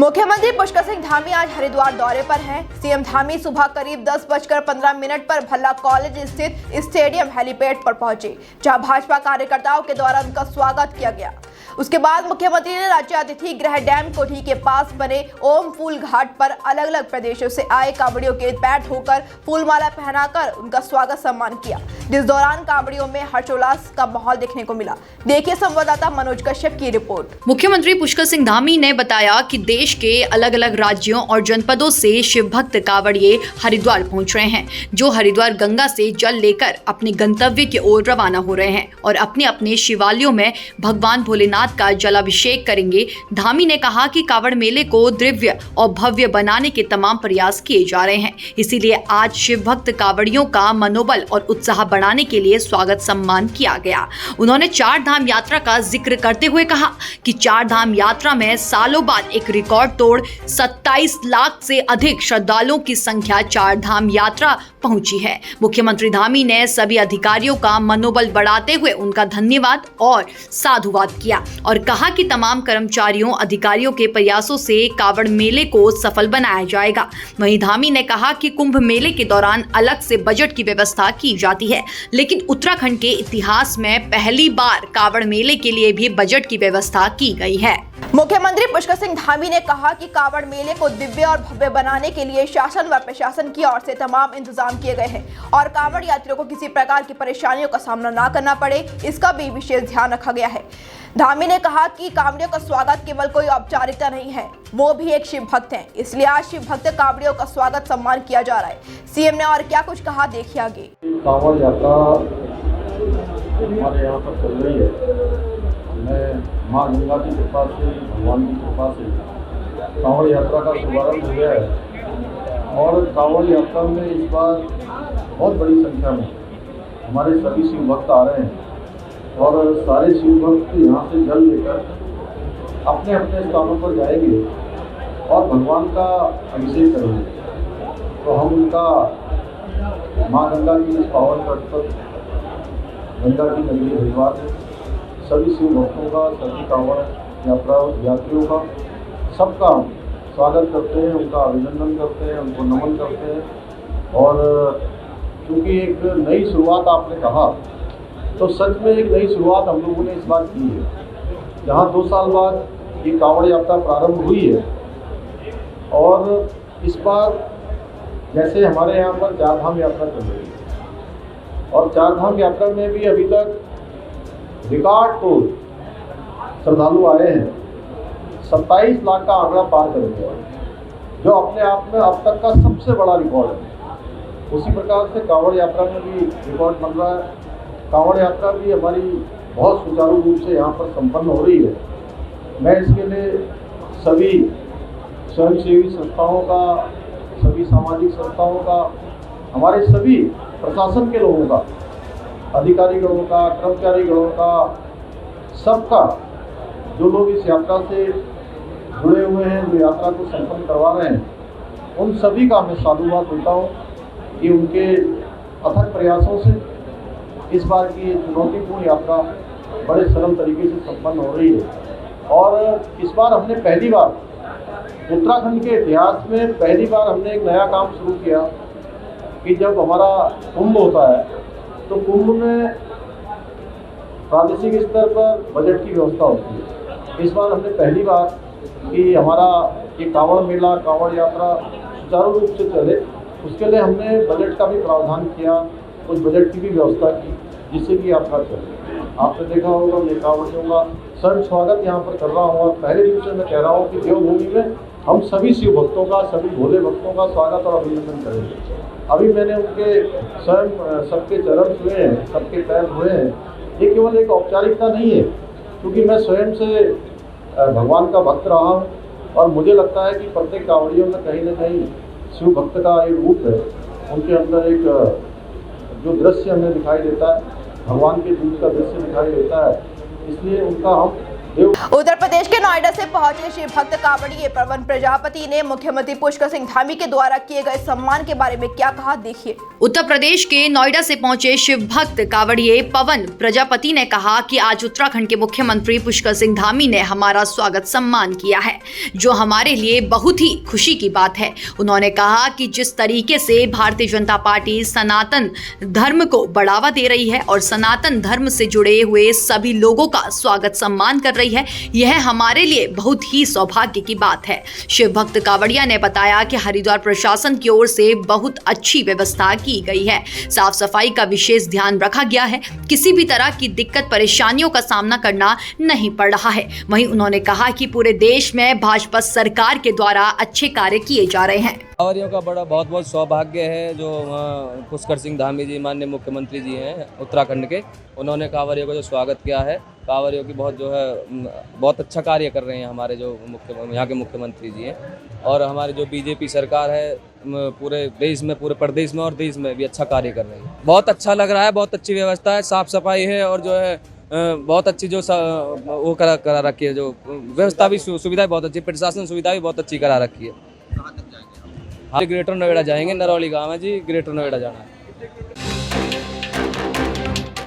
मुख्यमंत्री पुष्कर सिंह धामी आज हरिद्वार दौरे पर हैं। सीएम धामी सुबह करीब 10:15 पर भल्ला कॉलेज स्थित स्टेडियम हेलीपैड पर पहुंचे, जहां भाजपा कार्यकर्ताओं के द्वारा उनका स्वागत किया गया। उसके बाद मुख्यमंत्री ने राज्य अतिथि गृह डैम कोठी के पास बने ओम फूल घाट पर अलग अलग प्रदेशों से आए कांवड़ियों के पैर धोकर फूलमाला पहनाकर उनका स्वागत सम्मान किया, जिस दौरान कांवड़ियों में हर्षोल्लास का माहौल देखने को मिला। देखिए संवाददाता मनोज कश्यप की रिपोर्ट। मुख्यमंत्री पुष्कर सिंह धामी ने बताया कि देश के अलग अलग राज्यों और जनपदों से शिव भक्त कांवड़िए हरिद्वार पहुंच रहे हैं, जो हरिद्वार गंगा से जल लेकर अपने गंतव्य की ओर रवाना हो रहे हैं और अपने अपने शिवालयों में भगवान भोलेनाथ का जलाभिषेक करेंगे। धामी ने कहा कि कांवड़ मेले को दिव्य और भव्य बनाने के तमाम प्रयास किए जा रहे हैं, इसीलिए आज शिव भक्त कांवड़ियों का मनोबल और उत्साह बढ़ाने के लिए स्वागत सम्मान किया गया। उन्होंने चार धाम यात्रा का जिक्र करते हुए कहा कि चार धाम यात्रा में सालों बाद एक रिकॉर्ड तोड़ 27 लाख से अधिक श्रद्धालुओं की संख्या चार धाम यात्रा पहुंची है। मुख्यमंत्री धामी ने सभी अधिकारियों का मनोबल बढ़ाते हुए उनका धन्यवाद और साधुवाद किया और कहा कि तमाम कर्मचारियों अधिकारियों के प्रयासों से कांवड़ मेले को सफल बनाया जाएगा। वहीं धामी ने कहा कि कुंभ मेले के दौरान अलग से बजट की व्यवस्था की जाती है, लेकिन उत्तराखंड के इतिहास में पहली बार कांवड़ मेले के लिए भी बजट की व्यवस्था की गई है। मुख्यमंत्री पुष्कर सिंह धामी ने कहा कि कांवड़ मेले को दिव्य और भव्य बनाने के लिए शासन व प्रशासन की ओर से तमाम इंतजाम किए गए हैं और कांवड़ यात्रियों को किसी प्रकार की परेशानियों का सामना न करना पड़े, इसका भी विशेष ध्यान रखा गया है। धामी ने कहा कि कांवड़ियों का स्वागत केवल कोई औपचारिकता नहीं है, वो भी एक शिव भक्त हैं, इसलिए आज शिव भक्त कांवड़ियों का स्वागत सम्मान किया जा रहा है। सीएम ने और क्या कुछ कहा, देखिए आगे। कांवड़ यात्रा हमारे यहाँ पर चल रही है। मैं माँ गंगा की कृपा से, भगवान की कृपा से कांवड़ यात्रा का शुभारंभ हो गया है और कांवड़ यात्रा में इस बार बहुत बड़ी संख्या में हमारे सभी शिव भक्त आ रहे हैं और सारे शिव भक्त यहाँ से जल लेकर अपने अपने स्थानों पर जाएंगे और भगवान का अभिषेक करेंगे। तो हम उनका माँ गंगा की इस पावन तट पर गंगा की नगरी हरिद्वार में सभी शिव भक्तों का, सभी कांवड़ यात्रा यात्रियों का, सबका स्वागत करते हैं, उनका अभिनंदन करते हैं, उनको नमन करते हैं। और क्योंकि एक नई शुरुआत आपने कहा, तो सच में एक नई शुरुआत हम लोगों ने इस बार की है, जहाँ 2 साल बाद ये कांवड़ यात्रा प्रारंभ हुई है। और इस बार जैसे हमारे यहाँ पर चार धाम यात्रा चल रही है और चार धाम यात्रा में भी अभी तक रिकॉर्ड तोड़ श्रद्धालु आए हैं, 27 लाख का आंकड़ा पार कर गया, जो अपने आप में अब तक का सबसे बड़ा रिकॉर्ड है। उसी प्रकार से कांवड़ यात्रा में भी रिकॉर्ड बन रहा है। कांवड़ यात्रा भी हमारी बहुत सुचारू रूप से यहाँ पर संपन्न हो रही है। मैं इसके लिए सभी स्वयंसेवी संस्थाओं का, सभी सामाजिक संस्थाओं का, हमारे सभी प्रशासन के लोगों का, अधिकारी गणों का, कर्मचारी गणों का, सबका, जो लोग इस यात्रा से जुड़े हुए हैं, जो यात्रा को संपन्न करवा रहे हैं, उन सभी का मैं साधुवाद देता हूँ कि उनके अथक प्रयासों से इस बार की चुनौतीपूर्ण यात्रा बड़े सरल तरीके से संपन्न हो रही है। और इस बार हमने पहली बार उत्तराखंड के इतिहास में पहली बार हमने एक नया काम शुरू किया कि जब हमारा कुंभ होता है तो कुंभ में प्रादेशिक स्तर पर बजट की व्यवस्था होती है। इस बार हमने पहली बार कि हमारा ये कांवड़ मेला, कांवड़ यात्रा सुचारू रूप से चले, उसके लिए हमने बजट का भी प्रावधान किया, कुछ बजट की भी व्यवस्था की, जिससे कि यात्रा चले। आपने देखा होगा मैं कांवड़ियों का सर्व स्वागत यहाँ पर कर रहा हूँ और पहले दिन से मैं कह रहा हूँ कि देवभूमि में हम सभी शिव भक्तों का, सभी भोले भक्तों का स्वागत और अभिनंदन करेंगे। अभी मैंने उनके स्वयं सबके चरण छुए हैं, सबके पैर धोए हैं। ये केवल एक औपचारिकता नहीं है, क्योंकि मैं स्वयं से भगवान का भक्त रहा हूँ और मुझे लगता है कि प्रत्येक कांवड़ियों में कहीं न कहीं शिव भक्त का एक रूप है। उनके अंदर एक जो दृश्य हमें दिखाई देता है, भगवान के दूत का दृश्य दिखाई देता है, इसलिए उनका हम उत्तर प्रदेश के नोएडा से पहुंचे शिव भक्त कांवड़िए पवन प्रजापति ने मुख्यमंत्री पुष्कर सिंह धामी के द्वारा किए गए सम्मान के बारे में क्या कहा, देखिए। उत्तर प्रदेश के नोएडा से पहुंचे शिव भक्त कांवड़िए पवन प्रजापति ने कहा कि आज उत्तराखंड के मुख्यमंत्री पुष्कर सिंह धामी ने हमारा स्वागत सम्मान किया है, जो हमारे लिए बहुत ही खुशी की बात है। उन्होंने कहा कि जिस तरीके से भारतीय जनता पार्टी सनातन धर्म को बढ़ावा दे रही है और सनातन धर्म से जुड़े हुए सभी लोगों का स्वागत सम्मान कर रही है, यह हमारे लिए बहुत ही सौभाग्य की बात है। शिव भक्त कांवड़िया ने बताया कि हरिद्वार प्रशासन की ओर से बहुत अच्छी व्यवस्था की गई है, साफ सफाई का विशेष ध्यान रखा गया है, किसी भी तरह की दिक्कत परेशानियों का सामना करना नहीं पड़ रहा है। वहीं उन्होंने कहा कि पूरे देश में भाजपा सरकार के द्वारा अच्छे कार्य किए जा रहे हैं। कांवड़ियों का बड़ा बहुत बहुत सौभाग्य है जो पुष्कर सिंह धामी जी माननीय मुख्यमंत्री जी हैं उत्तराखंड के, उन्होंने कांवड़ियों का जो स्वागत किया है। कांवड़ियों की बहुत अच्छा कार्य कर रहे हैं हमारे जो यहाँ के मुख्यमंत्री जी हैं, और हमारी जो बीजेपी सरकार है पूरे देश में, पूरे प्रदेश में और देश में भी अच्छा कार्य कर रही है। बहुत अच्छा लग रहा है, बहुत अच्छी व्यवस्था है, साफ सफाई है और जो है बहुत अच्छी जो वो करा रखी है, जो व्यवस्था भी सुविधा बहुत अच्छी, प्रशासन सुविधा भी बहुत अच्छी करा रखी है। हाँ, ग्रेटर नोएडा जाएंगे, नरौली गाँव है जी, ग्रेटर नोएडा जाना है।